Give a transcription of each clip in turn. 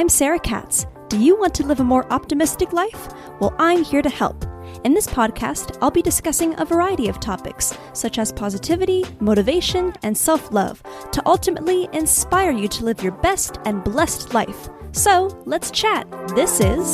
I'm Sarah Katz. Do you want to live a more optimistic life? Well, I'm here to help. In this podcast, I'll be discussing a variety of topics, such as positivity, motivation, and self-love, to ultimately inspire you to live your best and blessed life. So, let's chat. This is...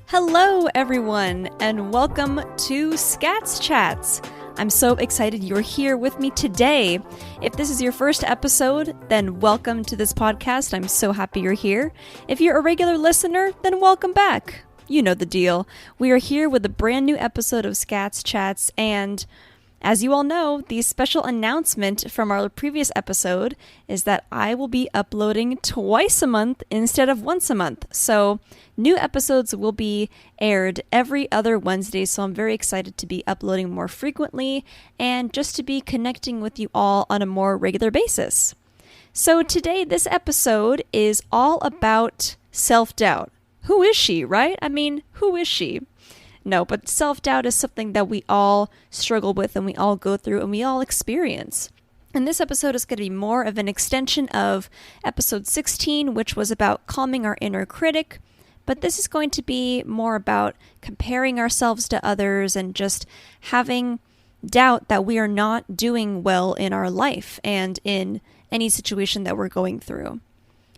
Hello, everyone, and welcome to Skatz Chats. I'm so excited you're here with me today. If this is your first episode, then welcome to this podcast. I'm so happy you're here. If you're a regular listener, then welcome back. You know the deal. We are here with a brand new episode of Skatz Chats, and as you all know, the special announcement from our previous episode is that I will be uploading twice a month instead of once a month. So new episodes will be aired every other Wednesday, so I'm very excited to be uploading more frequently and just to be connecting with you all on a more regular basis. So today, this episode is all about self-doubt. Who is she, right? I mean, who is she? No, but self-doubt is something that we all struggle with and we all go through and we all experience. And this episode is going to be more of an extension of episode 16, which was about calming our inner critic. But this is going to be more about comparing ourselves to others and just having doubt that we are not doing well in our life and in any situation that we're going through.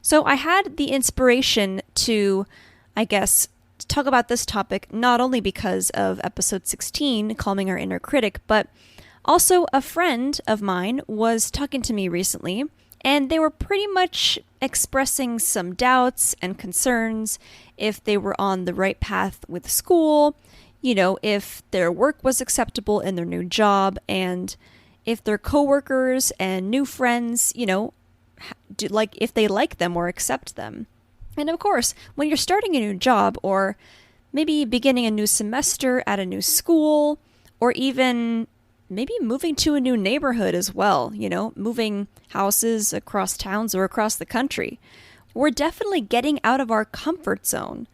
So I had the inspiration to, talk about this topic not only because of episode 16, calming our inner critic, but also a friend of mine was talking to me recently, and they were pretty much expressing some doubts and concerns if they were on the right path with school, if their work was acceptable in their new job, and if their coworkers and new friends, if they like them or accept them. And of course, when you're starting a new job or maybe beginning a new semester at a new school, or even maybe moving to a new neighborhood as well, moving houses across towns or across the country, we're definitely getting out of our comfort zone.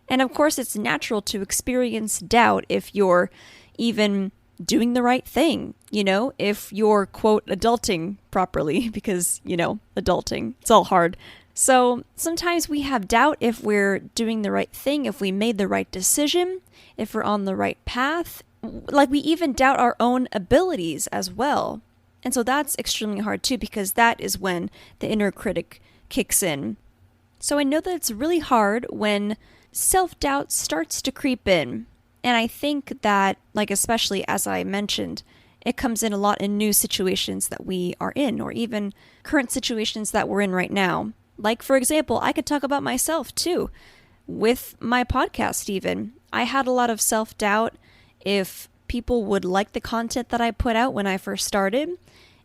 And of course, it's natural to experience doubt if you're even doing the right thing, if you're, quote, adulting properly, because, adulting, it's all hard. So sometimes we have doubt if we're doing the right thing, if we made the right decision, if we're on the right path. Like we even doubt our own abilities as well. And so that's extremely hard too, because that is when the inner critic kicks in. So I know that it's really hard when self-doubt starts to creep in. And I think that, especially as I mentioned, it comes in a lot in new situations that we are in, or even current situations that we're in right now. Like, for example, I could talk about myself too. With my podcast even, I had a lot of self-doubt if people would like the content that I put out when I first started,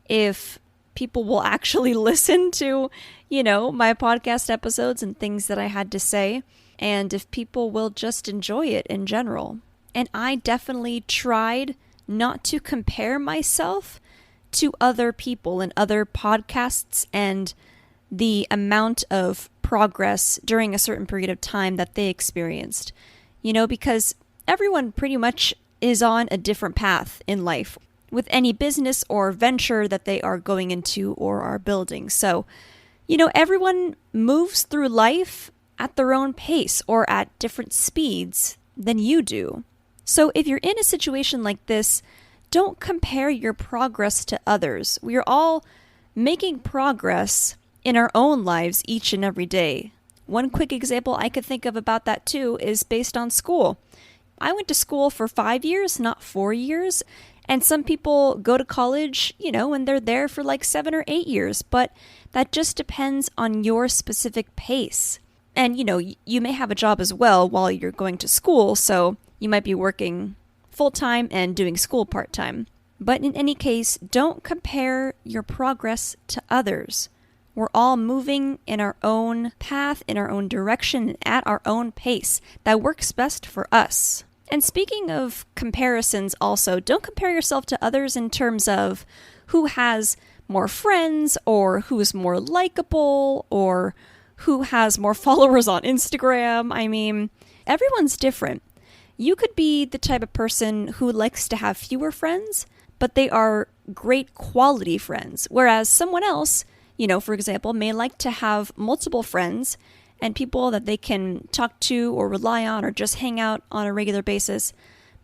if people will actually listen to, my podcast episodes and things that I had to say, and if people will just enjoy it in general. And I definitely tried not to compare myself to other people and other podcasts and the amount of progress during a certain period of time that they experienced. Because everyone pretty much is on a different path in life with any business or venture that they are going into or are building. So, everyone moves through life at their own pace or at different speeds than you do. So if you're in a situation like this, don't compare your progress to others. We are all making progress in our own lives each and every day. One quick example I could think of about that too is based on school. I went to school for 5 years, not 4 years. And some people go to college, and they're there for 7 or 8 years. But that just depends on your specific pace. And, you may have a job as well while you're going to school. So you might be working full-time and doing school part-time. But in any case, don't compare your progress to others. We're all moving in our own path, in our own direction, at our own pace that works best for us. And speaking of comparisons also, don't compare yourself to others in terms of who has more friends or who's more likable or who has more followers on Instagram. I mean, everyone's different. You could be the type of person who likes to have fewer friends, but they are great quality friends, whereas someone else for example, may like to have multiple friends and people that they can talk to or rely on or just hang out on a regular basis.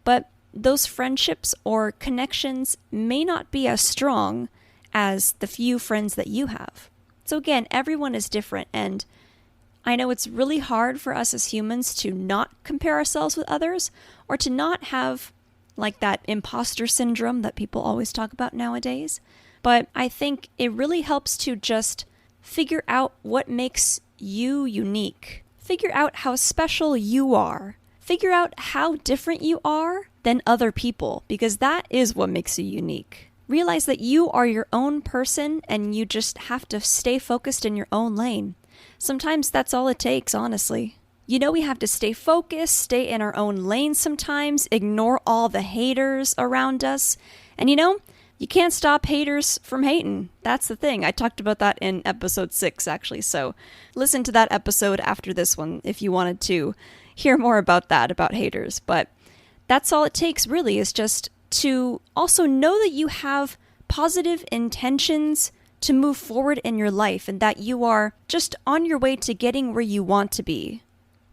But those friendships or connections may not be as strong as the few friends that you have. So again, everyone is different, and I know it's really hard for us as humans to not compare ourselves with others or to not have like that imposter syndrome that people always talk about nowadays. But I think it really helps to just figure out what makes you unique. Figure out how special you are. Figure out how different you are than other people, because that is what makes you unique. Realize that you are your own person and you just have to stay focused in your own lane. Sometimes that's all it takes, honestly. We have to stay focused, stay in our own lane sometimes, ignore all the haters around us. And you can't stop haters from hating. That's the thing. I talked about that in episode 6, actually. So listen to that episode after this one if you wanted to hear more about that, about haters. But that's all it takes, really, is just to also know that you have positive intentions to move forward in your life and that you are just on your way to getting where you want to be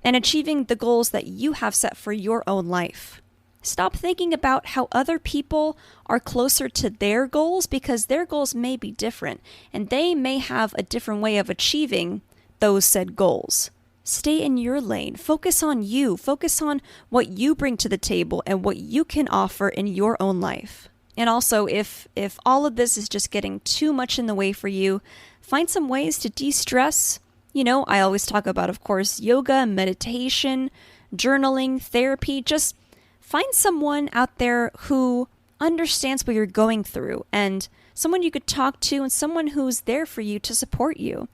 and achieving the goals that you have set for your own life. Stop thinking about how other people are closer to their goals, because their goals may be different and they may have a different way of achieving those said goals. Stay in your lane. Focus on you. Focus on what you bring to the table and what you can offer in your own life. And also, if all of this is just getting too much in the way for you, find some ways to de-stress. I always talk about, of course, yoga, meditation, journaling, therapy. Just find someone out there who understands what you're going through and someone you could talk to and someone who's there for you to support you.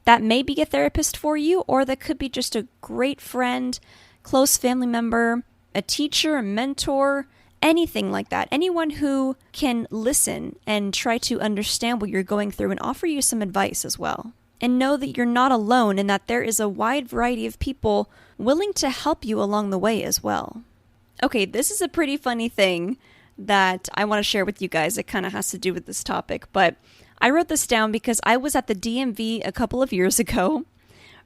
That may be a therapist for you, or that could be just a great friend, close family member, a teacher, a mentor, anything like that. Anyone who can listen and try to understand what you're going through and offer you some advice as well. And know that you're not alone and that there is a wide variety of people willing to help you along the way as well. Okay, this is a pretty funny thing that I want to share with you guys. It kind of has to do with this topic, but I wrote this down because I was at the DMV a couple of years ago,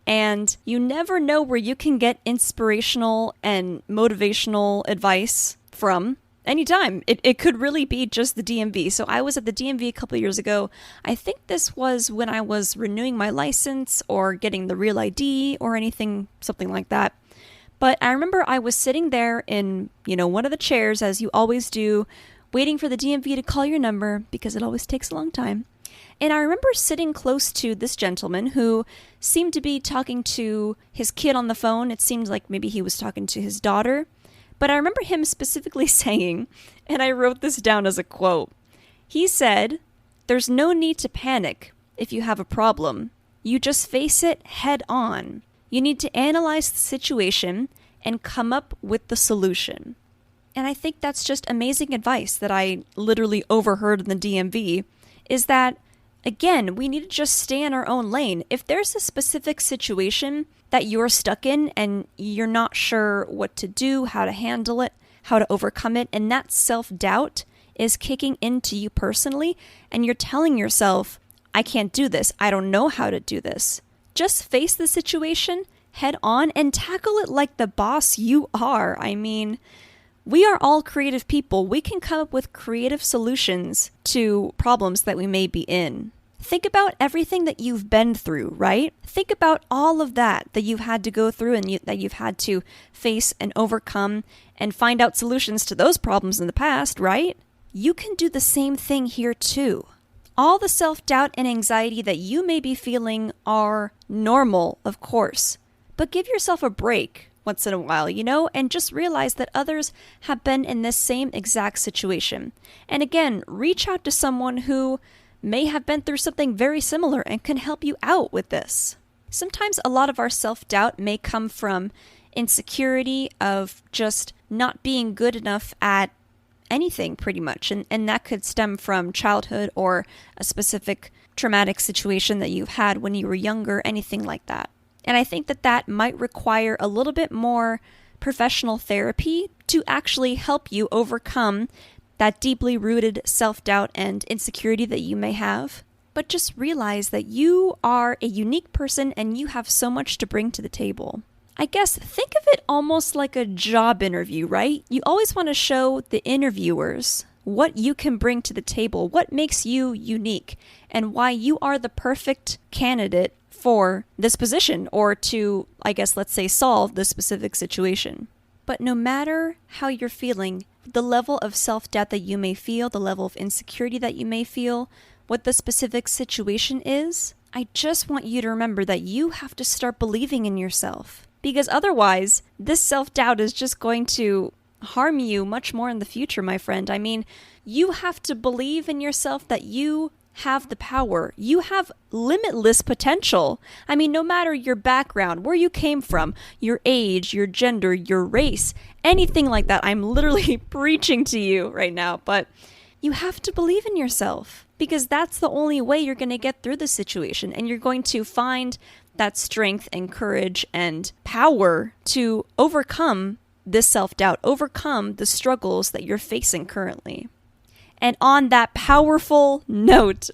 and you never know where you can get inspirational and motivational advice from anytime. It could really be just the DMV. So I was at the DMV a couple of years ago. I think this was when I was renewing my license or getting the real ID or something like that. But I remember I was sitting there in, one of the chairs, as you always do, waiting for the DMV to call your number because it always takes a long time. And I remember sitting close to this gentleman who seemed to be talking to his kid on the phone. It seemed like maybe he was talking to his daughter. But I remember him specifically saying, and I wrote this down as a quote, he said, "There's no need to panic if you have a problem. You just face it head on. You need to analyze the situation and come up with the solution." And I think that's just amazing advice that I literally overheard in the DMV, is that, again, we need to just stay in our own lane. If there's a specific situation that you're stuck in and you're not sure what to do, how to handle it, how to overcome it, and that self-doubt is kicking into you personally, and you're telling yourself, I can't do this, I don't know how to do this. Just face the situation head on and tackle it like the boss you are. I mean, we are all creative people. We can come up with creative solutions to problems that we may be in. Think about everything that you've been through, right? Think about all of that you've had to go through and that you've had to face and overcome and find out solutions to those problems in the past, right? You can do the same thing here too. All the self-doubt and anxiety that you may be feeling are normal, of course, but give yourself a break once in a while, and just realize that others have been in this same exact situation. And again, reach out to someone who may have been through something very similar and can help you out with this. Sometimes a lot of our self-doubt may come from insecurity of just not being good enough at anything pretty much. And that could stem from childhood or a specific traumatic situation that you've had when you were younger, anything like that. And I think that might require a little bit more professional therapy to actually help you overcome that deeply rooted self-doubt and insecurity that you may have. But just realize that you are a unique person and you have so much to bring to the table. I guess think of it almost like a job interview, right? You always want to show the interviewers what you can bring to the table, what makes you unique, and why you are the perfect candidate for this position, or to, I guess, let's say, solve this specific situation. But no matter how you're feeling, the level of self-doubt that you may feel, the level of insecurity that you may feel, what the specific situation is, I just want you to remember that you have to start believing in yourself. Because otherwise, this self-doubt is just going to harm you much more in the future, my friend. I mean, you have to believe in yourself that you have the power. You have limitless potential. I mean, no matter your background, where you came from, your age, your gender, your race, anything like that. I'm literally preaching to you right now, but you have to believe in yourself, because that's the only way you're going to get through the situation, and you're going to find that strength and courage and power to overcome this self-doubt, overcome the struggles that you're facing currently. And on that powerful note,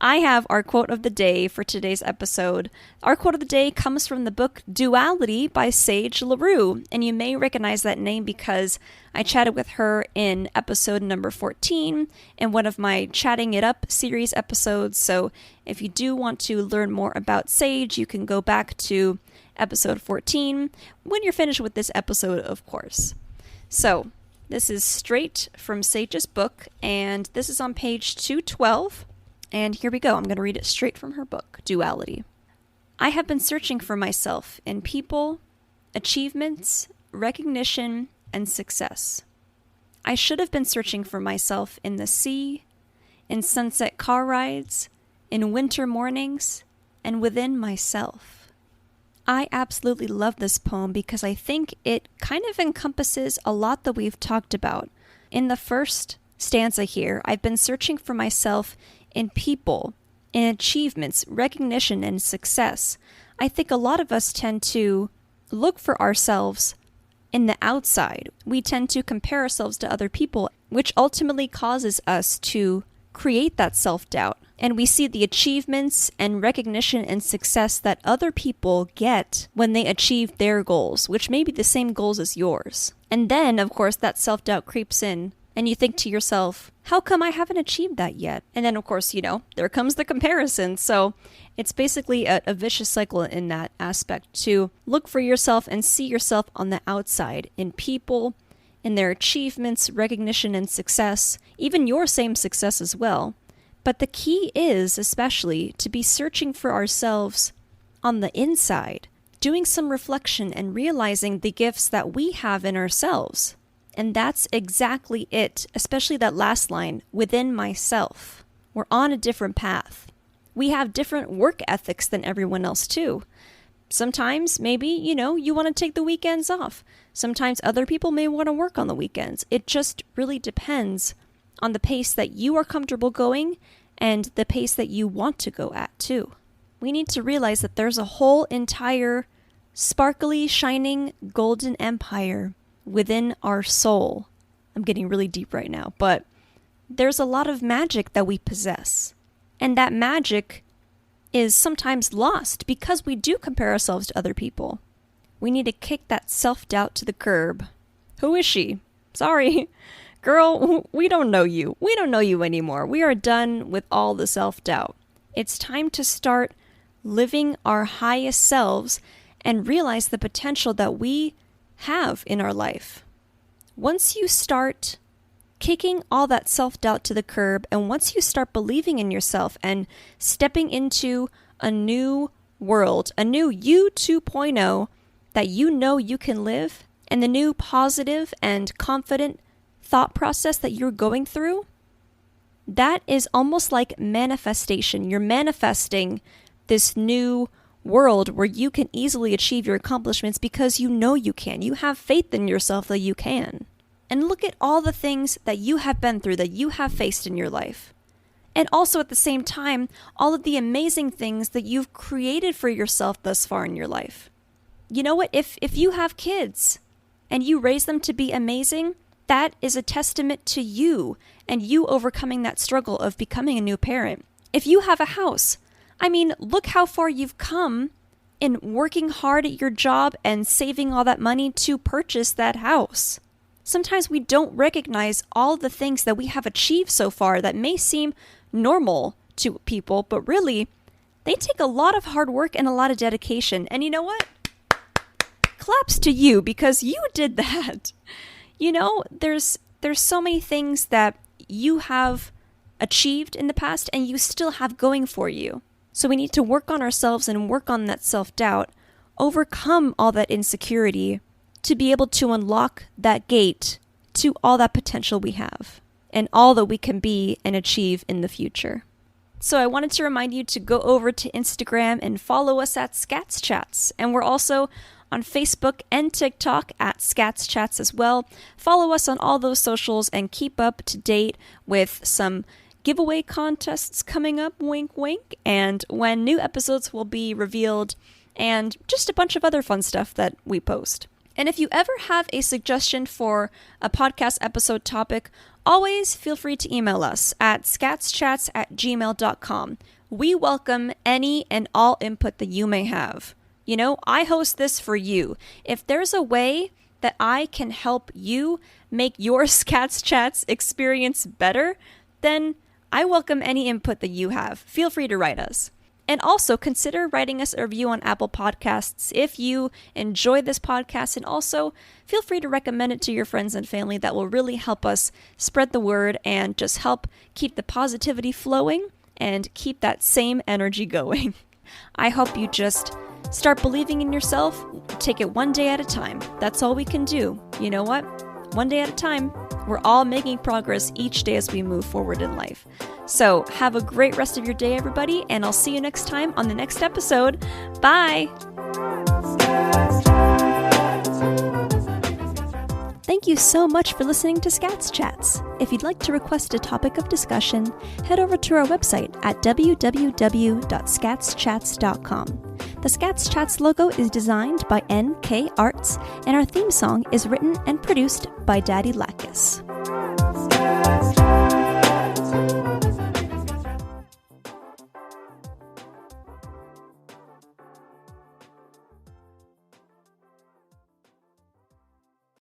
I have our quote of the day for today's episode. Our quote of the day comes from the book Duality by Sage LaRue, and you may recognize that name because I chatted with her in episode number 14 in one of my Chatting It Up series episodes. So if you do want to learn more about Sage, you can go back to episode 14 when you're finished with this episode, of course. So this is straight from Sage's book, and this is on page 212. And here we go. I'm going to read it straight from her book, Duality. I have been searching for myself in people, achievements, recognition, and success. I should have been searching for myself in the sea, in sunset car rides, in winter mornings, and within myself. I absolutely love this poem because I think it kind of encompasses a lot that we've talked about. In the first stanza here, I've been searching for myself in people, in achievements, recognition, and success. I think a lot of us tend to look for ourselves in the outside. We tend to compare ourselves to other people, which ultimately causes us to create that self-doubt. And we see the achievements and recognition and success that other people get when they achieve their goals, which may be the same goals as yours. And then, of course, that self-doubt creeps in. And you think to yourself, how come I haven't achieved that yet? And then, of course, there comes the comparison. So it's basically a vicious cycle in that aspect, to look for yourself and see yourself on the outside, in people, in their achievements, recognition, and success, even your same success as well. But the key is, especially, to be searching for ourselves on the inside, doing some reflection and realizing the gifts that we have in ourselves. And that's exactly it, especially that last line, within myself. We're on a different path. We have different work ethics than everyone else too. Sometimes maybe, you want to take the weekends off. Sometimes other people may want to work on the weekends. It just really depends on the pace that you are comfortable going and the pace that you want to go at too. We need to realize that there's a whole entire sparkly, shining, golden empire within our soul. I'm getting really deep right now, but there's a lot of magic that we possess. And that magic is sometimes lost because we do compare ourselves to other people. We need to kick that self-doubt to the curb. Who is she? Sorry. Girl, we don't know you. We don't know you anymore. We are done with all the self-doubt. It's time to start living our highest selves and realize the potential that we have in our life. Once you start kicking all that self-doubt to the curb, and once you start believing in yourself and stepping into a new world, a new you 2.0 that you can live, and the new positive and confident thought process that you're going through, that is almost like manifestation. You're manifesting this new world where you can easily achieve your accomplishments because you know you can. You have faith in yourself that you can. And look at all the things that you have been through, that you have faced in your life. And also at the same time, all of the amazing things that you've created for yourself thus far in your life. You know what? If you have kids and you raise them to be amazing, that is a testament to you and you overcoming that struggle of becoming a new parent. If you have a house, I mean, look how far you've come in working hard at your job and saving all that money to purchase that house. Sometimes we don't recognize all the things that we have achieved so far that may seem normal to people, but really, they take a lot of hard work and a lot of dedication. And you know what? Claps to you because you did that. You know, there's so many things that you have achieved in the past and you still have going for you. So we need to work on ourselves and work on that self-doubt, overcome all that insecurity to be able to unlock that gate to all that potential we have and all that we can be and achieve in the future. So I wanted to remind you to go over to Instagram and follow us at Skatz Chats. And we're also on Facebook and TikTok at Skatz Chats as well. Follow us on all those socials and keep up to date with some giveaway contests coming up, wink wink, and when new episodes will be revealed, and just a bunch of other fun stuff that we post. And if you ever have a suggestion for a podcast episode topic, always feel free to email us at skatzchats@gmail.com. We welcome any and all input that you may have. You know, I host this for you. If there's a way that I can help you make your Skatz Chats experience better, then I welcome any input that you have. Feel free to write us. And also consider writing us a review on Apple Podcasts if you enjoy this podcast. And also feel free to recommend it to your friends and family. That will really help us spread the word and just help keep the positivity flowing and keep that same energy going. I hope you just start believing in yourself. Take it one day at a time. That's all we can do. You know what? One day at a time. We're all making progress each day as we move forward in life. So have a great rest of your day, everybody, and I'll see you next time on the next episode. Bye! Thank you so much for listening to Skatz Chats. If you'd like to request a topic of discussion, head over to our website at www.skatzchats.com. The Skatz Chats logo is designed by Nkartz, and our theme song is written and produced by Daddy Lacus.